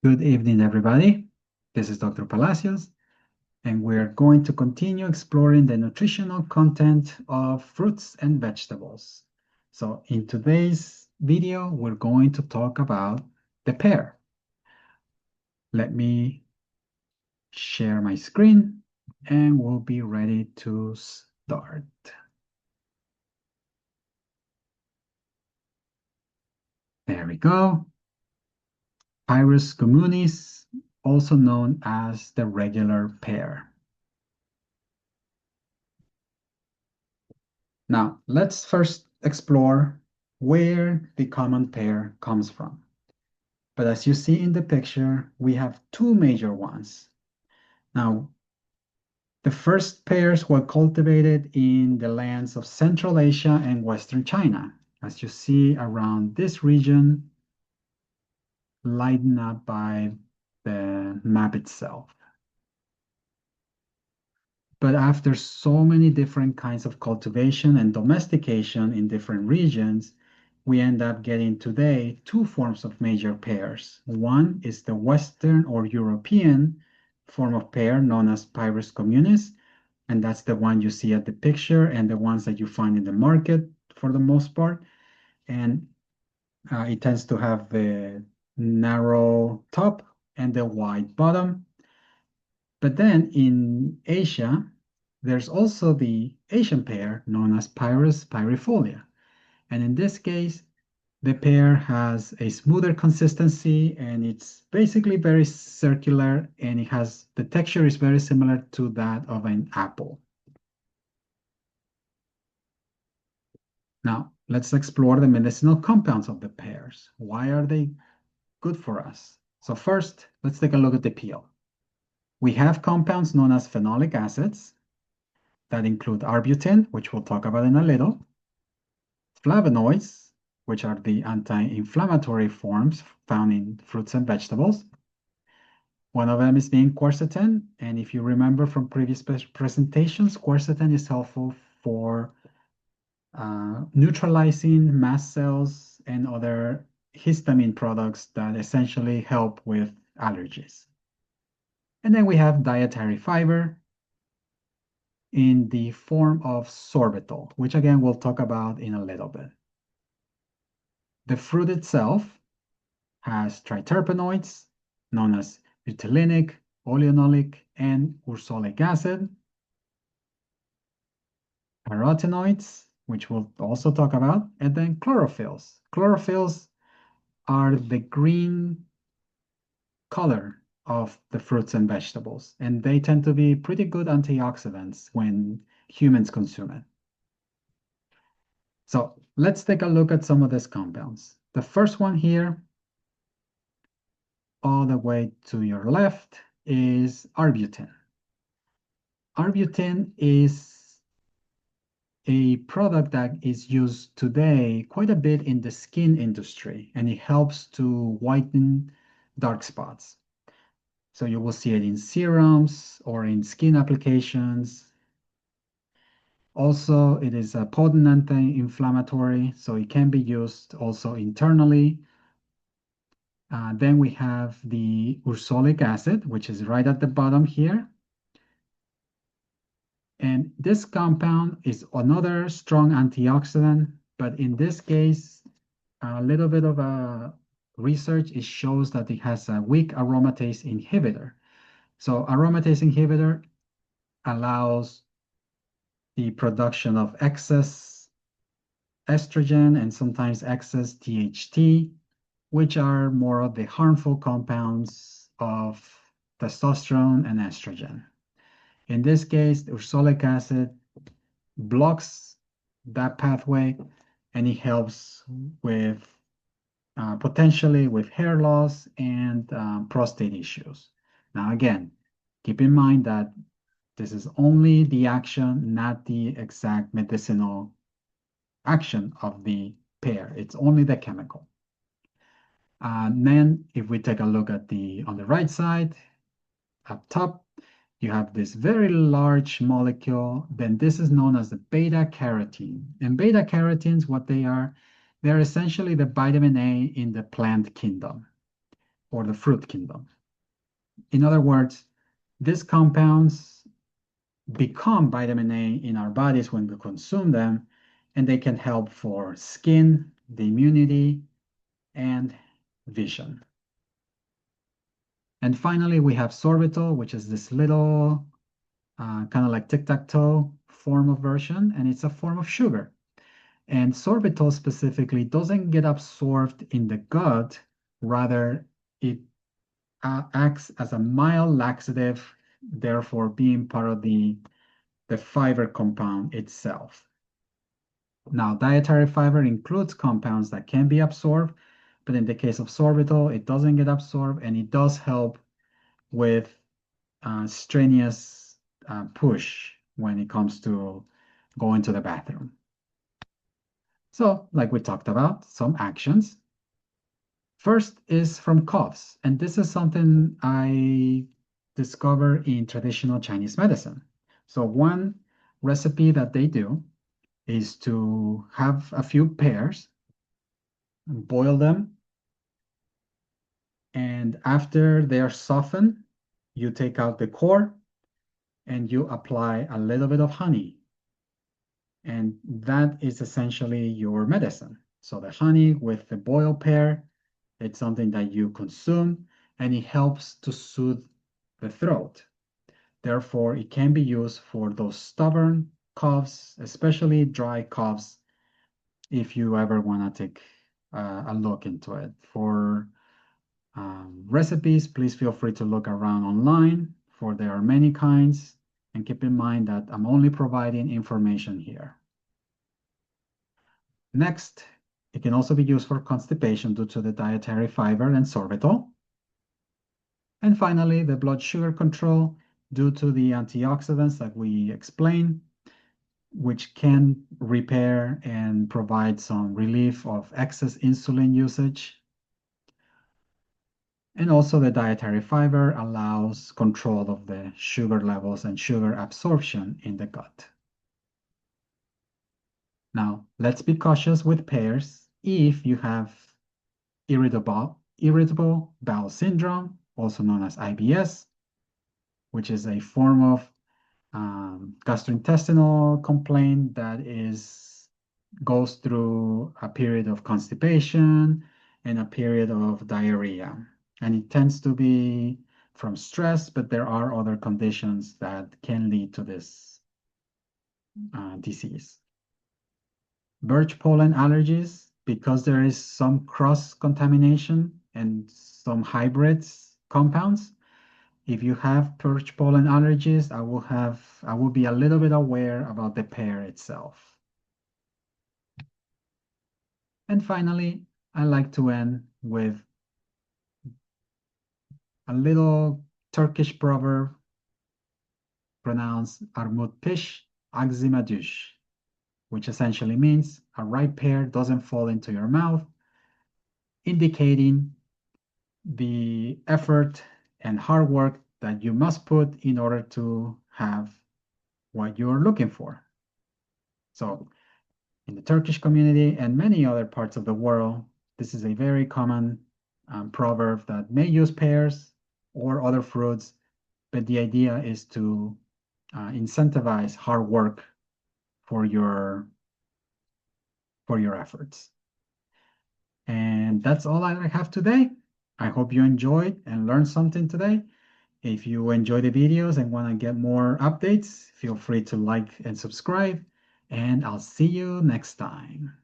Good evening, everybody. This is Dr. Palacios, and we're going to continue exploring the nutritional content of fruits and vegetables. So in today's video, we're going to talk about the pear. Let me share my screen, and we'll be ready to start. There we go. Pyrus communis, also known as the regular pear. Now, let's first explore where the common pear comes from. But as you see in the picture, we have two major ones. Now, the first pears were cultivated in the lands of Central Asia and Western China, as you see around this region, lightened up by the map itself. But after so many different kinds of cultivation and domestication in different regions, we end up getting today two forms of major pears. One is the Western or European form of pear known as Pyrus communis, and that's the one you see at the picture and the ones that you find in the market for the most part. And it tends to have the narrow top and the wide bottom. But then in Asia, there's also the Asian pear known as Pyrus pyrifolia. And in this case, the pear has a smoother consistency and it's basically very circular and the texture is very similar to that of an apple. Now, let's explore the medicinal compounds of the pears. Why are they good for us? So first, let's take a look at the peel. We have compounds known as phenolic acids that include arbutin, which we'll talk about in a little, flavonoids, which are the anti-inflammatory forms found in fruits and vegetables. One of them is being quercetin, and if you remember from previous presentations, quercetin is helpful for neutralizing mast cells and other histamine products that essentially help with allergies. And then we have dietary fiber in the form of sorbitol, which again we'll talk about in a little bit. The fruit itself has triterpenoids known as butylenic, oleanolic, and ursolic acid, carotenoids, which we'll also talk about, and then chlorophylls. Chlorophylls are the green color of the fruits and vegetables, and they tend to be pretty good antioxidants when humans consume it. So let's take a look at some of these compounds. The first one here, all the way to your left, is arbutin. Arbutin is a product that is used today quite a bit in the skin industry, and it helps to whiten dark spots. So you will see it in serums or in skin applications. Also, it is a potent anti-inflammatory, so it can be used also internally. Then we have the ursolic acid, which is right at the bottom here. And this compound is another strong antioxidant, but in this case, a little bit of a research, it shows that it has a weak aromatase inhibitor. So aromatase inhibitor allows the production of excess estrogen and sometimes excess THT, which are more of the harmful compounds of testosterone and estrogen. In this case, ursolic acid blocks that pathway and it helps with potentially with hair loss and prostate issues. Now, again, keep in mind that this is only the action, not the exact medicinal action of the pear. It's only the chemical. And then if we take a look at on the right side, up top, you have this very large molecule. Then this is known as the beta carotene. And beta carotenes, what they are, they're essentially the vitamin A in the plant kingdom. or the fruit kingdom. In other words, these compounds become vitamin A in our bodies when we consume them, and they can help for skin, the immunity, and vision. And finally, we have sorbitol, which is this little kind of like tic-tac-toe form of version, and it's a form of sugar. And sorbitol specifically doesn't get absorbed in the gut, rather it acts as a mild laxative, therefore being part of the fiber compound itself. Now, dietary fiber includes compounds that can be absorbed, but in the case of sorbitol, it doesn't get absorbed, and it does help with strenuous push when it comes to going to the bathroom. So, like we talked about, some actions. First is from coughs, and this is something I discovered in traditional Chinese medicine. So one recipe that they do is to have a few pears, boil them, and after they are softened, you take out the core and you apply a little bit of honey. And that is essentially your medicine. So the honey with the boiled pear, it's something that you consume and it helps to soothe the throat. Therefore, it can be used for those stubborn coughs, especially dry coughs, if you ever want to take a look into it. For recipes, please feel free to look around online, for there are many kinds, and keep in mind that I'm only providing information here. Next, it can also be used for constipation due to the dietary fiber and sorbitol. And finally, the blood sugar control due to the antioxidants that we explained, which can repair and provide some relief of excess insulin usage. And also the dietary fiber allows control of the sugar levels and sugar absorption in the gut. Now, let's be cautious with pears if you have irritable bowel syndrome, also known as IBS, which is a form of gastrointestinal complaint that goes through a period of constipation and a period of diarrhea. And it tends to be from stress, but there are other conditions that can lead to this disease. Birch pollen allergies, because there is some cross-contamination and some hybrids compounds. If you have birch pollen allergies, I will be a little bit aware about the pear itself. And finally, I like to end with a little Turkish proverb pronounced armut pish, agzima düş, which essentially means a ripe pear doesn't fall into your mouth, indicating the effort and hard work that you must put in order to have what you're looking for. So in the Turkish community and many other parts of the world, this is a very common proverb that may use pears or other fruits, but the idea is to incentivize hard work for your efforts. And that's all I have today. I hope you enjoyed and learned something today. If you enjoy the videos and want to get more updates, feel free to like and subscribe, and I'll see you next time.